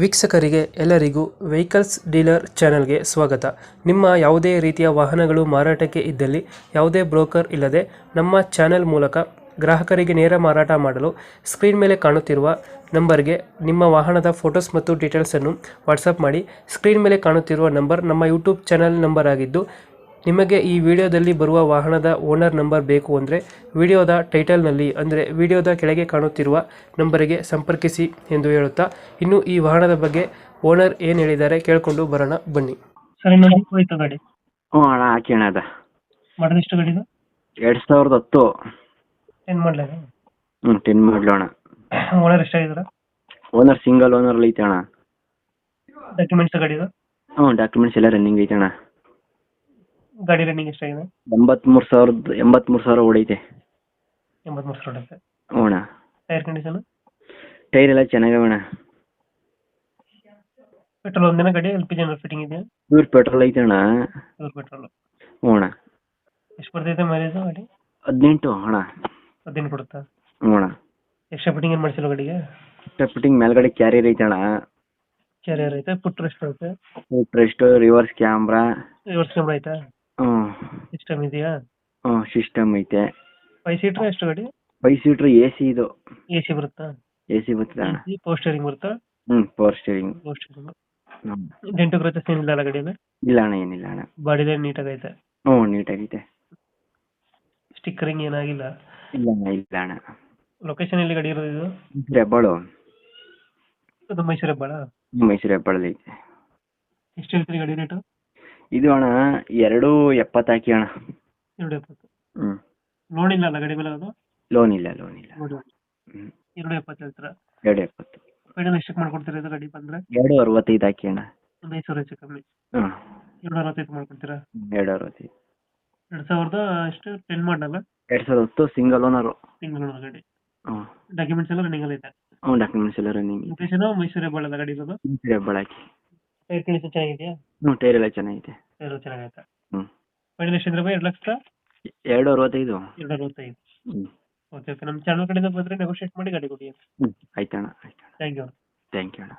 ವೀಕ್ಷಕರಿಗೆ ಎಲ್ಲರಿಗೂ vehicles dealer ಚಾನೆಲ್ಗೆ ಸ್ವಾಗತ. ನಿಮ್ಮ ಯಾವುದೇ ರೀತಿಯ ವಾಹನಗಳು ಮಾರಾಟಕ್ಕೆ ಇದ್ದಲ್ಲಿ ಯಾವುದೇ ಬ್ರೋಕರ್ ಇಲ್ಲದೆ ನಮ್ಮ ಚಾನೆಲ್ ಮೂಲಕ ಗ್ರಾಹಕರಿಗೆ ನೇರ ಮಾರಾಟ ಮಾಡಲು ಸ್ಕ್ರೀನ್ ಮೇಲೆ ಕಾಣುತ್ತಿರುವ ನಂಬರ್ಗೆ ನಿಮ್ಮ ವಾಹನದ ಫೋಟೋಸ್ ಮತ್ತು ಡೀಟೇಲ್ಸನ್ನು ವಾಟ್ಸಪ್ ಮಾಡಿ. ಸ್ಕ್ರೀನ್ ಮೇಲೆ ಕಾಣುತ್ತಿರುವ ನಂಬರ್ ನಮ್ಮ ಯೂಟ್ಯೂಬ್ ಚಾನೆಲ್ ನಂಬರ್ ಆಗಿದ್ದು, ನಿಮಗೆ ಈ ವಿಡಿಯೋದಲ್ಲಿ ಬರುವ ವಾಹನದ ಓನರ್ ನಂಬರ್ ಬೇಕು ಅಂದರೆ ವಿಡಿಯೋದ ಟೈಟಲ್ನಲ್ಲಿ ಅಂದರೆ ವಿಡಿಯೋದ ಕೆಳಗೆ ಕಾಣುತ್ತಿರುವ ನಂಬರಿಗೆ ಸಂಪರ್ಕಿಸಿ ಎಂದು ಹೇಳುತ್ತಾ, ಇನ್ನು ಈ ವಾಹನದ ಬಗ್ಗೆ ಓನರ್ ಏನು ಹೇಳಿದ್ದಾರೆ ಕೇಳಿಕೊಂಡು ಬರೋಣ ಬನ್ನಿ. ಸರ್ ಇನ್ನೊಂದು ಹೋಯ್ತು ಗಾಡಿ ಹ್ಞೂ ಅಣ್ಣ ಹಾಕಿ ಅಣ್ಣ ಅದ ಮಾಡೋದು ಎಷ್ಟು ಗಾಡಿದು? 2010. 10 ಮಾಡಲೇನು? 10 ಮಾಡಲು ಅಣ್ಣ. ಓನರ್ ಎಷ್ಟಾಗಿದ್ದಾರೆ? ಓನರ್ ಸಿಂಗಲ್ ಓನರ್ ಐತೆ ಅಣ್ಣ. ಡಾಕ್ಯುಮೆಂಟ್ಸ್ ಗಾಡಿದು? ಡಾಕ್ಯುಮೆಂಟ್ಸ್ ಎಲ್ಲ ರನ್ನಿಂಗ್ ಐತೆ ಅಣ್ಣ. ಗಾಡಿ ರನ್ನಿಂಗ್ ಎಷ್ಟಾಗಿದೆ? 83,000 ಓಡೈತೆ. 83,000 ಹೊಡೆಯುತ್ತೆ. ಹ್ಞೂ ಅಣ್ಣ. Tyre condition? ಟೈರ್ ಎಲ್ಲ ಚೆನ್ನಾಗವೆ ಅಣ್ಣ. ಪೆಟ್ರೋಲ್ ಒಂದಿನ ಗಾಡಿ LPG ಫಿಟ್ಟಿಂಗ್ ಇದೆಯಾ? ಪ್ಯೂರ್ ಪೆಟ್ರೋಲ್ ಐತೆ ಅಣ್ಣ. Pure petrol. ಹ್ಞೂ ಅಣ್ಣ. ಎಷ್ಟು ಬರ್ತೈತೆ ಮೈಲೇಜ್ ಗಾಡಿ? 18 ಅಣ್ಣ. 18 ಕೊಡುತ್ತಾ? ಹ್ಞೂ ಅಣ್ಣ. ಎಕ್ಸ್ಟ್ರಾ ಫಿಟ್ಟಿಂಗ್ ಏನು ಮಾಡಿಸಿಲ್ಲ ಗಾಡಿಗೆ? ಫಿಟ್ಟಿಂಗ್ ಮೇಲ್ಗಡೆ ಕ್ಯಾರಿಯರ್ ಐತೆ ಅಣ್ಣ. ಕ್ಯಾರಿಯರ್ ಐತೆ. ಪುಟ್ ರೆಸ್ಟ್ ಐತೆ. Rest, reverse camera. Reverse camera ಐತಾ? ಹ್ಞೂ. ಸಿಸ್ಟಮ್ ಇದೆಯಾ? ಹ್ಞೂ ಸಿಸ್ಟಮ್ ಐತೆ. 5 ಸೀಟರ್ ಎಷ್ಟು ಗಾಡಿ? 5 ಸೀಟ್ರ್ AC ಇದು. AC ಬರುತ್ತಾ? AC ಬರ್ತದೆ ಅಣ್ಣ. ಪವರ್ ಸ್ಟೇರಿಂಗ್ ಬರುತ್ತಾ? Power steering. Power steering. Dent scratches ಏನಿಲ್ಲ ಅಲ್ಲ ಗಾಡಿಯಲ್ಲಿ? ಇಲ್ಲ ಅಣ್ಣ, ಏನಿಲ್ಲ ಅಣ್ಣ. ಬಾಡಿ ಲೈನ್ ನೀಟಾಗೈತೆ? ಹ್ಞೂ ನೀಟಾಗೈತೆ. ಸ್ಟಿಕ್ಕರಿಂಗ್ ಏನಾಗಿಲ್ಲ? ಇಲ್ಲ ಅಣ್ಣ, ಇಲ್ಲ ಅಣ್ಣ. ಲೊಕೇಶನ್ ಎಲ್ಲಿ ಗಾಡಿ ಇರೋದು ಇದು? ಹೆಬ್ಬಾಳು. ಅದು ಮೈಸೂರು ಹೆಬ್ಬಾಳ? ಮೈಸೂರು ಹೆಬ್ಬಾಳಲ್ಲಿ ಐತೆ. ಎಷ್ಟು ಹೇಳ್ತೀರಿ ಗಾಡಿ ರೇಟು? ಇದು ಅಣ್ಣ 270 ಹಾಕಿ ಅಣ್ಣ. 270. ಹ್ಞೂ. ಲೋನ್ ಇಲ್ಲ ಅಲ್ಲ ಗಾಡಿ ಮೇಲೆ? ಅದು ಲೋನ್ ಇಲ್ಲ. ನೋಡಿ. ಹ್ಞೂ. 270 ಹೇಳ್ತೀರಾ? 270. ಫೈನಲ್ ಎಷ್ಟಕ್ಕೆ ಮಾಡ್ಕೊಡ್ತೀರಾ ಇದು ಗಾಡಿ ಬಂದರೆ? 265 ಹಾಕಿ ಅಣ್ಣ. ಒಂದು 5,000 ಹೆಚ್ಚು ಕಮ್ಮಿ. ಹ್ಞೂ. 265 ಮಾಡ್ಕೊಡ್ತೀರಾ? 265. 2000 ಎಷ್ಟು? 10 ಮಾಡಲ್ಲ? 2010 ಸಿಂಗಲ್ ಓನರು. ಸಿಂಗಲ್ ಓನರ್ ಗಾಡಿ. ಹ್ಞೂ. ಡಾಕ್ಯುಮೆಂಟ್ಸ್ ಎಲ್ಲ ರನ್ನಿಂಗ್ ಐತೆ? ಹ್ಞೂ ಡಾಕ್ಯುಮೆಂಟ್ಸ್ ಎಲ್ಲ ರನ್ನಿಂಗ್. ಲೊಕೇಶನ್ ಮೈಸೂರು ಹೆಬ್ಬಾಳದ ಗಾಡಿ ಇರೋದು? ಮೈಸೂರು ಹೆಬ್ಬಾಳ ಹಾಕಿ. ಟೈರ್ ಕಂಡೀಷನ್ ಚೆನ್ನಾಗಿದೆಯಾ? ಹ್ಞೂ ಟೈರ್ ಎಲ್ಲ ಚೆನ್ನಾಗೈತೆ. ಟೈರ್ ಚೆನ್ನಾಗೈತೆ. ಹ್ಞೂ. ಫೈನಲ್ ಎಷ್ಟಿದ್ರೆ 2,65,000? 265. 265. ಹ್ಞೂ. ಓಕೆ ನಮ್ಮ ಚಾನಲ್ ಕಡೆಯಿಂದ ಬಂದರೆ ನೆಗೋಷಿಯೇಟ್ ಮಾಡಿ ಗಾಡಿ ಕೊಡಿ. ಹ್ಞೂ ಆಯ್ತಣ್ಣ. Thank you. ಥ್ಯಾಂಕ್ ಯು ಅಣ್ಣ.